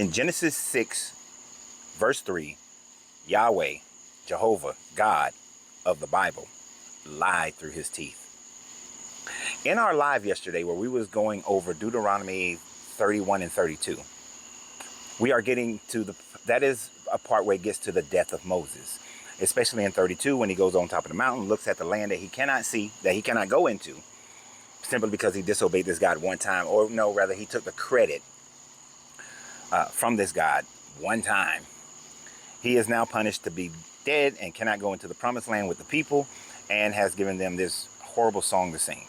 In Genesis 6, verse 3, Yahweh, Jehovah, God of the Bible, lied through his teeth. In our live yesterday, where we was going over Deuteronomy 31 and 32, we are getting to that is a part where it gets to the death of Moses, especially in 32, when he goes on top of the mountain, looks at the land that he cannot see, that he cannot go into, simply because he disobeyed this God one time, or no, rather he took the credit from this God one time. He is now punished to be dead and cannot go into the promised land with the people, and has given them this horrible song to sing.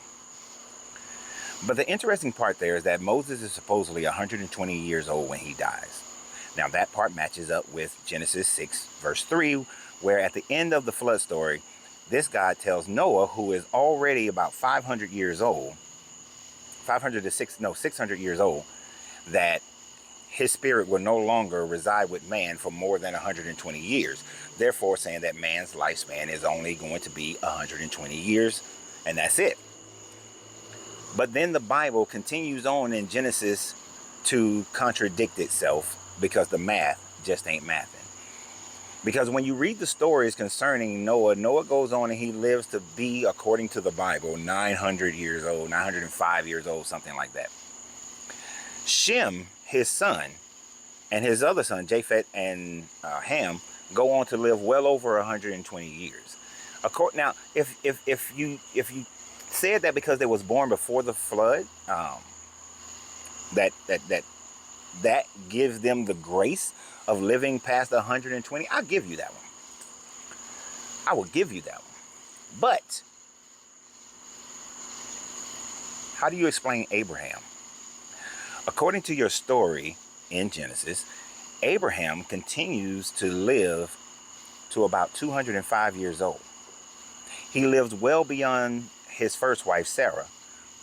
But the interesting part there is that Moses is supposedly 120 years old when he dies. Now that part matches up with Genesis 6 verse 3, where at the end of the flood story, this God tells Noah, who is already about 500 years old, 600 years old, that his spirit will no longer reside with man for more than 120 years. Therefore saying that man's lifespan is only going to be 120 years, and that's it. But then the Bible continues on in Genesis to contradict itself, because the math just ain't mathing. Because when you read the stories concerning Noah, Noah goes on and he lives to be, according to the Bible, 900 years old, 905 years old, something like that. Shem, his son, and his other son, Japheth and Ham, go on to live well over 120 years. Now, if you said that because they was born before the flood, that gives them the grace of living past 120, I'll give you that one. I will give you that one. But how do you explain Abraham? According to your story in Genesis, Abraham continues to live to about 205 years old. He lived well beyond his first wife, Sarah,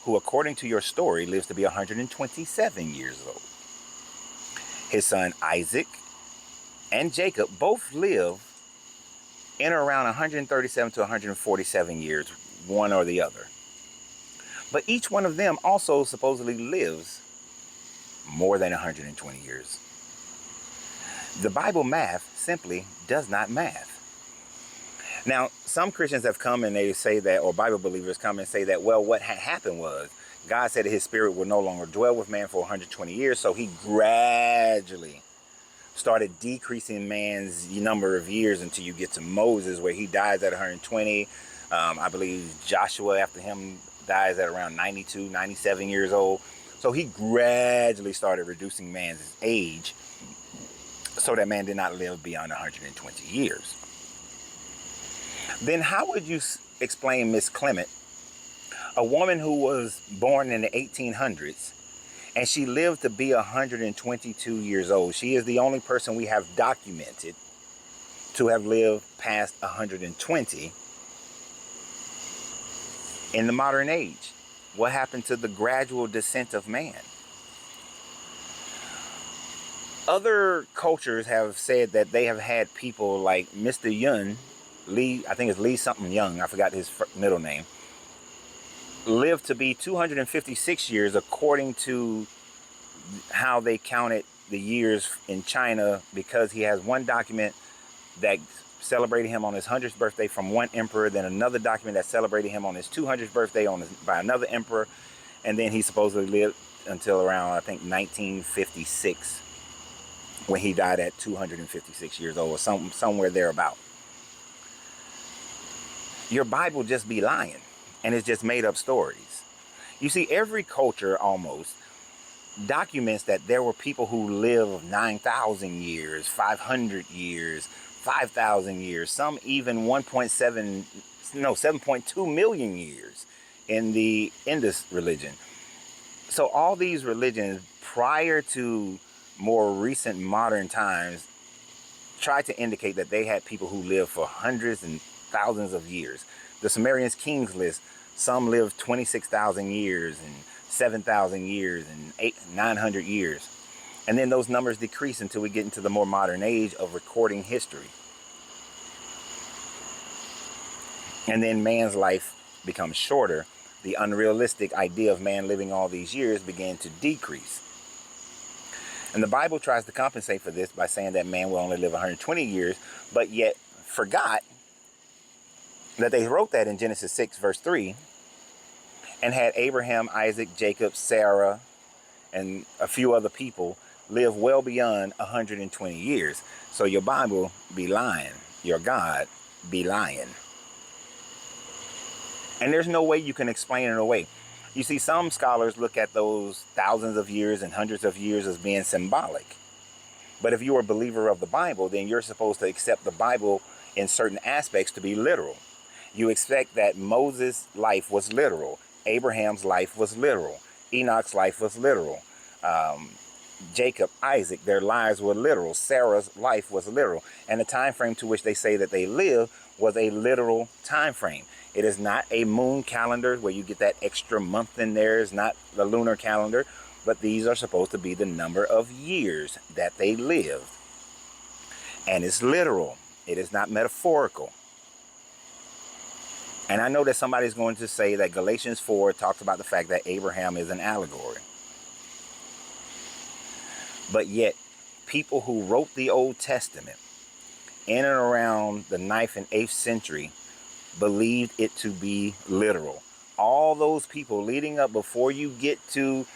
who, according to your story, lives to be 127 years old. His son Isaac and Jacob both live in around 137 to 147 years, one or the other. But each one of them also supposedly lives more than 120 years. The Bible math simply does not math. Now, some Christians have come and they say that, or Bible believers come and say that, well, what had happened was God said that his spirit would no longer dwell with man for 120 years. So he gradually started decreasing man's number of years until you get to Moses, where he dies at 120. I believe Joshua after him dies at around 92, 97 years old. So he gradually started reducing man's age so that man did not live beyond 120 years. Then how would you explain Miss Clement, a woman who was born in the 1800s, and she lived to be 122 years old? She is the only person we have documented to have lived past 120 in the modern age. What happened to the gradual descent of man? Other cultures have said that they have had people like Mr. Yun, Lee, I think it's Lee something Young, I forgot his middle name, lived to be 256 years according to how they counted the years in China, because he has one document that celebrated him on his 100th birthday from one emperor, then another document that celebrated him on his 200th birthday by another emperor, and then he supposedly lived until around, I think, 1956, when he died at 256 years old, or somewhere thereabout. Your Bible just be lying, and it's just made up stories. You see, every culture almost documents that there were people who lived 9,000 years, 500 years, 5,000 years, some even 7.2 million years in the Indus religion. So all these religions prior to more recent modern times try to indicate that they had people who lived for hundreds and thousands of years. The Sumerians' kings list, some lived 26,000 years and 7,000 years and 900 years. And then those numbers decrease until we get into the more modern age of recording history. And then man's life becomes shorter. The unrealistic idea of man living all these years began to decrease. And the Bible tries to compensate for this by saying that man will only live 120 years, but yet forgot that they wrote that in Genesis 6, verse 3, and had Abraham, Isaac, Jacob, Sarah, and a few other people live well beyond 120 years. So your Bible be lying. Your God be lying. And there's no way you can explain it away. You see, some scholars look at those thousands of years and hundreds of years as being symbolic. But if you're a believer of the Bible, then you're supposed to accept the Bible in certain aspects to be literal. You expect that Moses' life was literal. Abraham's life was literal. Enoch's life was literal. Jacob, Isaac, their lives were literal. Sarah's life was literal. And the time frame to which they say that they lived was a literal time frame. It is not a moon calendar where you get that extra month in there. It's not the lunar calendar. But these are supposed to be the number of years that they lived. And it's literal. It is not metaphorical. And I know that somebody's going to say that Galatians 4 talks about the fact that Abraham is an allegory. But yet, people who wrote the Old Testament in and around the 9th and 8th century believed it to be literal. All those people leading up before you get to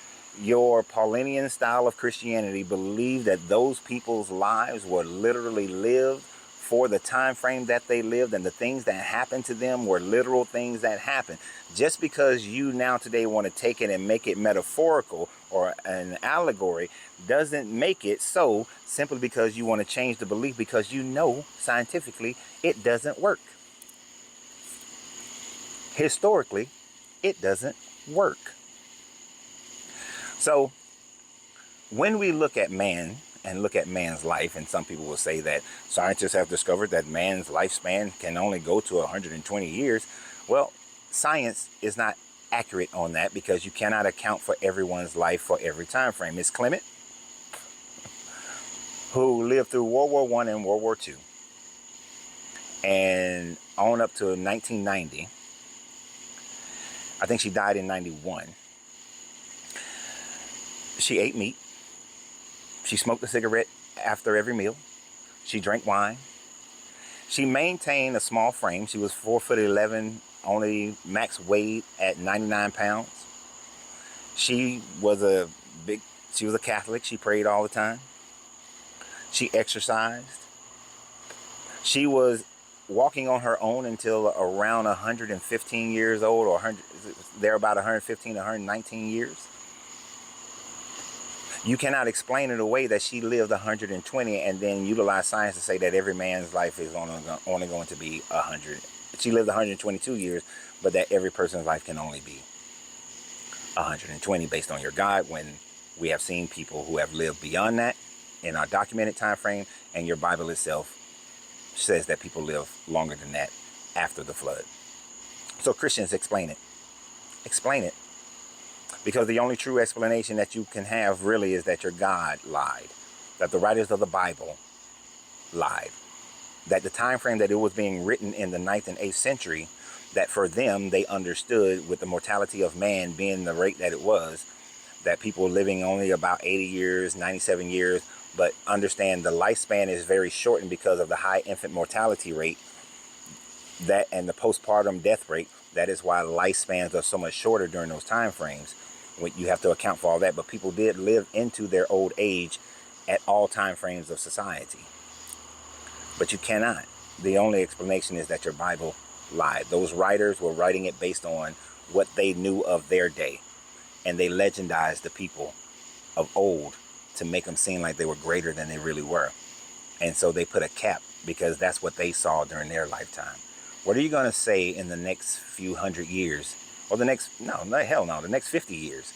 your Paulinian style of Christianity believe that those people's lives were literally lived for the time frame that they lived, and the things that happened to them were literal things that happened. Just because you now today want to take it and make it metaphorical or an allegory doesn't make it so, simply because you want to change the belief, because you know scientifically it doesn't work. Historically, it doesn't work. So when we look at man and look at man's life, and some people will say that scientists have discovered that man's lifespan can only go to 120 years. Well, science is not accurate on that, because you cannot account for everyone's life for every time frame. Miss Clement, who lived through World War I and World War II, and on up to 1990, I think she died in 91. She ate meat. She smoked a cigarette after every meal. She drank wine. She maintained a small frame. She was 4'11", only max weight at 99 pounds. She was a Catholic. She prayed all the time. She exercised. She was walking on her own until around 115 years old, or they're about 115, 119 years. You cannot explain it away that she lived 120 and then utilize science to say that every man's life is only going to be 100. She lived 122 years, but that every person's life can only be 120 based on your God, when we have seen people who have lived beyond that in our documented time frame, and your Bible itself says that people live longer than that after the flood. So Christians, explain it. Explain it. Because the only true explanation that you can have really is that your God lied. That the writers of the Bible lied. That the time frame that it was being written in the 9th and 8th century, that for them, they understood, with the mortality of man being the rate that it was, that people living only about 80 years, 97 years, but understand the lifespan is very shortened because of the high infant mortality rate, that and the postpartum death rate. That is why lifespans are so much shorter during those time frames. When you have to account for all that, but people did live into their old age at all time frames of society. But you cannot. The only explanation is that your Bible lied. Those writers were writing it based on what they knew of their day, and they legendized the people of old to make them seem like they were greater than they really were. And so they put a cap, because that's what they saw during their lifetime. What are you going to say in the next few hundred years, or the next 50 years,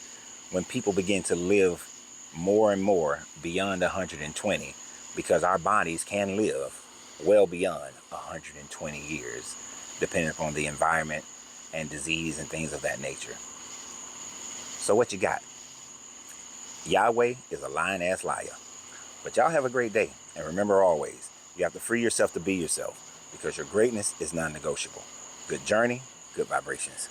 when people begin to live more and more beyond 120, because our bodies can live well beyond 120 years, depending upon the environment and disease and things of that nature. So what you got? Yahweh is a lying-ass liar. But y'all have a great day. And remember always, you have to free yourself to be yourself, because your greatness is non-negotiable. Good journey, good vibrations.